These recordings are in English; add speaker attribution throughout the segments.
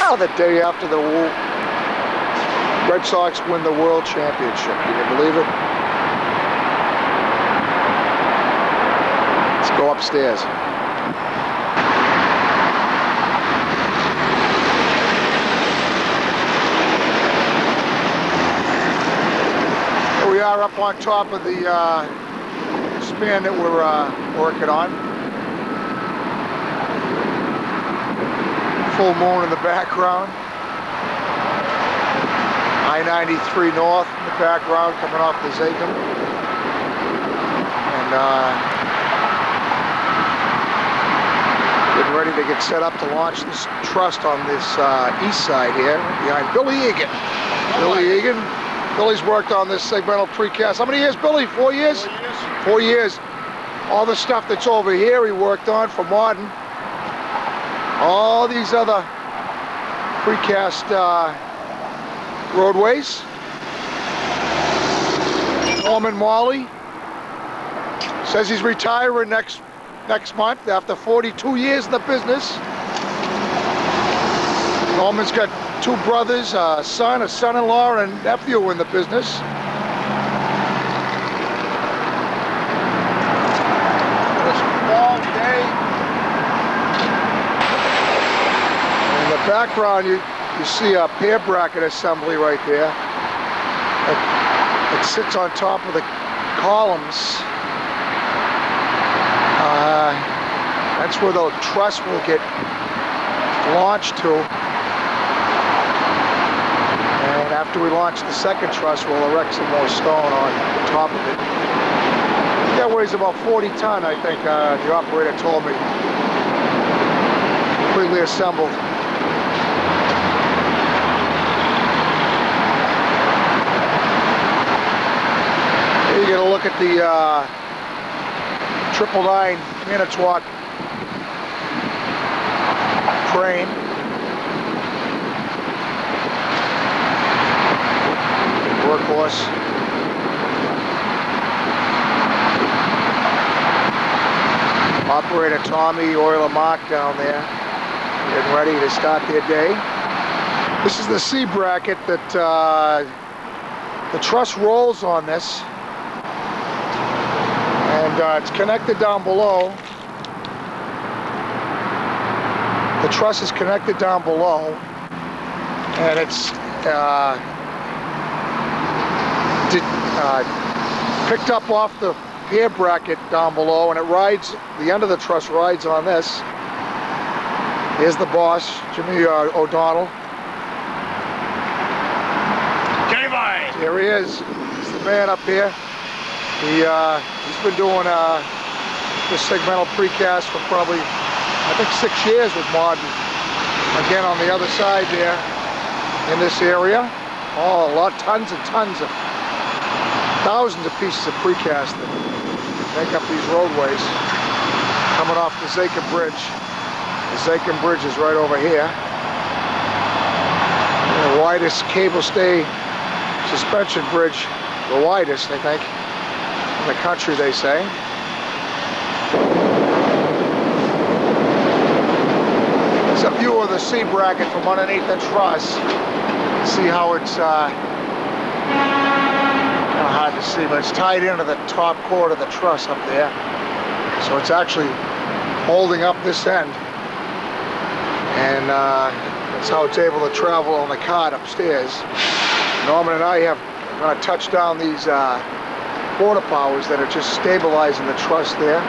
Speaker 1: The day after the Red Sox win the World Championship. Can you believe it? Let's go upstairs. Here we are up on top of the span that we're working on. Full moon in the background. I-93 north in the background coming off the Segmental. And getting ready to get set up to launch this truss on this east side here behind Billy Egan. Billy Egan. Billy's worked on this segmental precast. How many years, Billy? 4 years?
Speaker 2: 4 years.
Speaker 1: 4 years. All the stuff that's over here he worked on for modern. All these other precast roadways. Norman Morley says he's retiring next month after 42 years in the business. Norman's got 2 brothers, a son-in-law, and nephew in the business. It's a long day. In the background, you see a pair bracket assembly right there. It sits on top of the columns. That's where the truss will get launched to. And after we launch the second truss, we'll erect some more stone on top of it. That weighs about 40 ton, I think the operator told me. Completely assembled. Here you get a look at the 999 Manitowoc frame. Workhorse. Operator Tommy, Oiler Mark down there, getting ready to start their day. This is the C bracket that the truss rolls on this, and it's connected down below. The truss is connected down below, and it's picked up off the pair bracket down below, and it rides, the end of the truss rides on this. Here's the boss, Jimmy O'Donnell. Here he is. He's the man up here. He's been doing this segmental precast for probably, I think, 6 years with modern. Again, on the other side there, in this area. Oh, tons and tons of, thousands of pieces of precast that make up these roadways. Coming off the Saugus Bridge. The Saugus Bridge is right over here. The widest cable stay suspension bridge, the widest, I think, in the country, they say. It's a view of the C bracket from underneath the truss. See how it's hard to see, but it's tied into the top cord of the truss up there. So it's actually holding up this end. And that's how it's able to travel on the cart upstairs. Norman and I are going to touch down these quarter powers that are just stabilizing the truss there.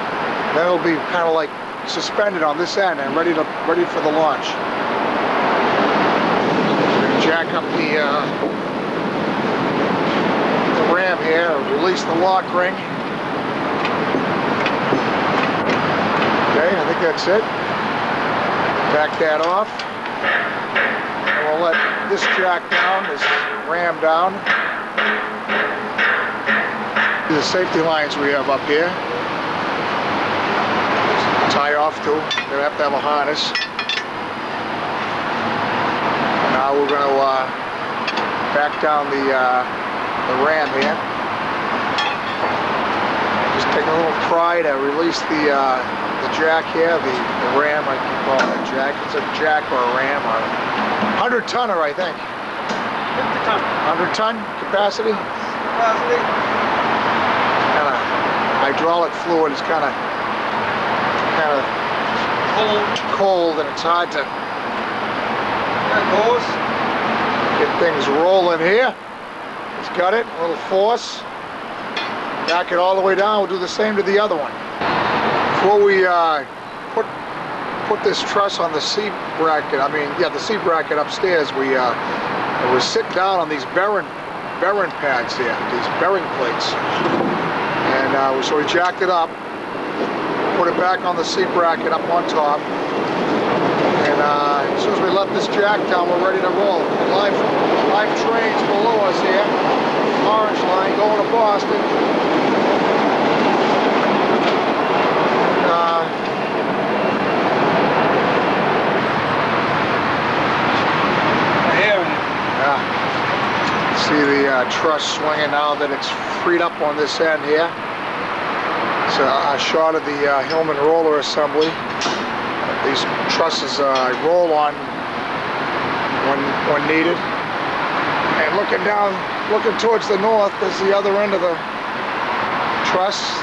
Speaker 1: Then it'll be kind of like suspended on this end and ready for the launch. Jack up the ram here, release the lock ring. Okay, I think that's it. Back that off. And we'll let this jack down, this ram down. These are the safety lines we have up here. Tie off to. You're gonna have to have a harness. Now we're going to back down the ram here. Just take a little pry to release the jack here, the ram, I can call it a jack. It's a jack or a ram. 100 tonner, I think.
Speaker 2: 50 ton.
Speaker 1: 100 ton capacity. Kind of hydraulic fluid is kind of cold, and it's hard to get things rolling here. It's got it, a little force. Back it all the way down. We'll do the same to the other one. Before we put this truss on the seat bracket, the seat bracket upstairs, we was sitting down on these bearing pads here, these bearing plates, and so we jacked it up, put it back on the seat bracket up on top, and as soon as we let this jack down, we're ready to roll. Live trains below us here, orange line going to Boston. See the truss swinging now that it's freed up on this end here. It's a shot of the Hillman roller assembly. These trusses roll on when needed. And looking towards the north is the other end of the truss.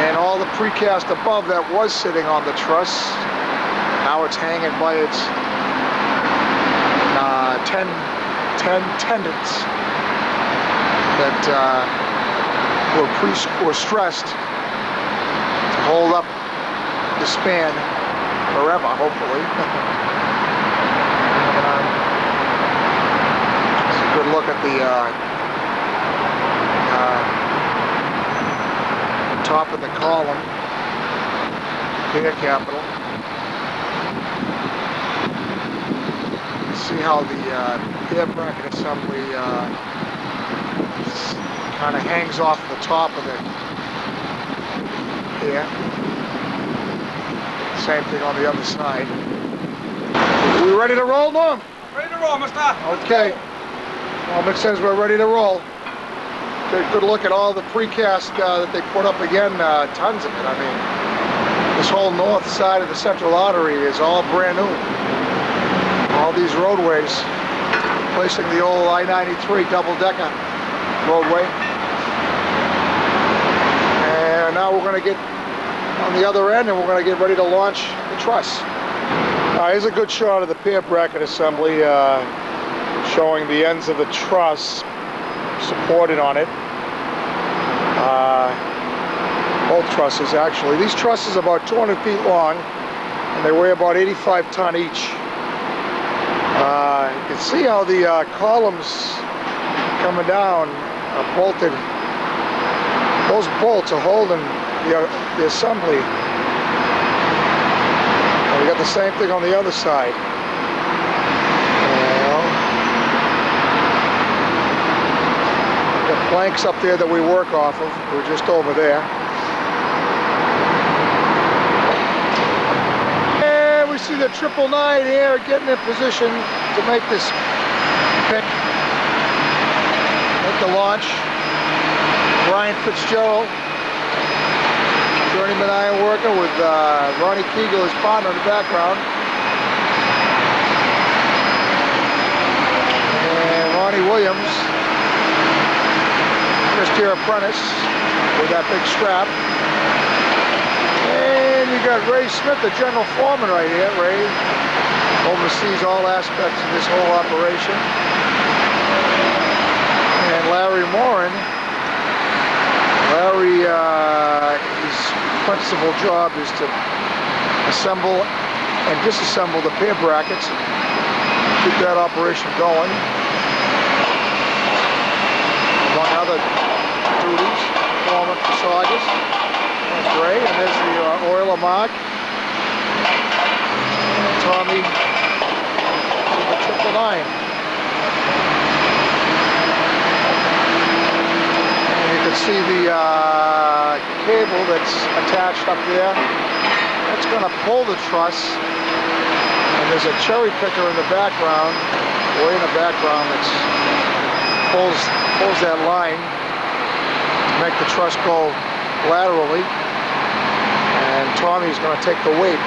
Speaker 1: And all the precast above that was sitting on the truss, now it's hanging by its 10 tendons that were stressed to hold up the span forever, hopefully. It's a good look at the top of the column, pier capital. See how the pier bracket assembly kind of hangs off the top of it here. Same thing on the other side. Are we ready to roll, Norm?
Speaker 2: Ready to roll, mister.
Speaker 1: Okay. Norman says we're ready to roll. Good look at all the precast that they put up again, tons of it. This whole north side of the central artery is all brand new. All these roadways, replacing the old I-93 double-decker roadway. And now we're going to get on the other end and we're going to get ready to launch the truss. Here's a good shot of the pier bracket assembly, showing the ends of the truss supported on it. Both trusses, actually. These trusses are about 200 feet long and they weigh about 85 ton each. You can see how the columns coming down are bolted. Those bolts are holding the assembly. And we got the same thing on the other side. Got planks up there that we work off of. We're just over there. We see the 999 here getting in position to make this pick, make the launch. Brian Fitzgerald, journeyman iron worker, with Ronnie Kegel, his partner, in the background. And Ronnie Williams, first-year apprentice, with that big strap. And you got Ray Smith, the general foreman right here. Ray oversees all aspects of this whole operation. And Larry Morin. His principal job is to assemble and disassemble the pier brackets and keep that operation going. Among other duties, foreman for Saugus. That's Ray, and there's the oiler Mark. Tommy, the 999. And you can see the cable that's attached up there. That's going to pull the truss. And there's a cherry picker in the background, way in the background, that pulls that line to make the truss go laterally. And Tommy's going to take the weight.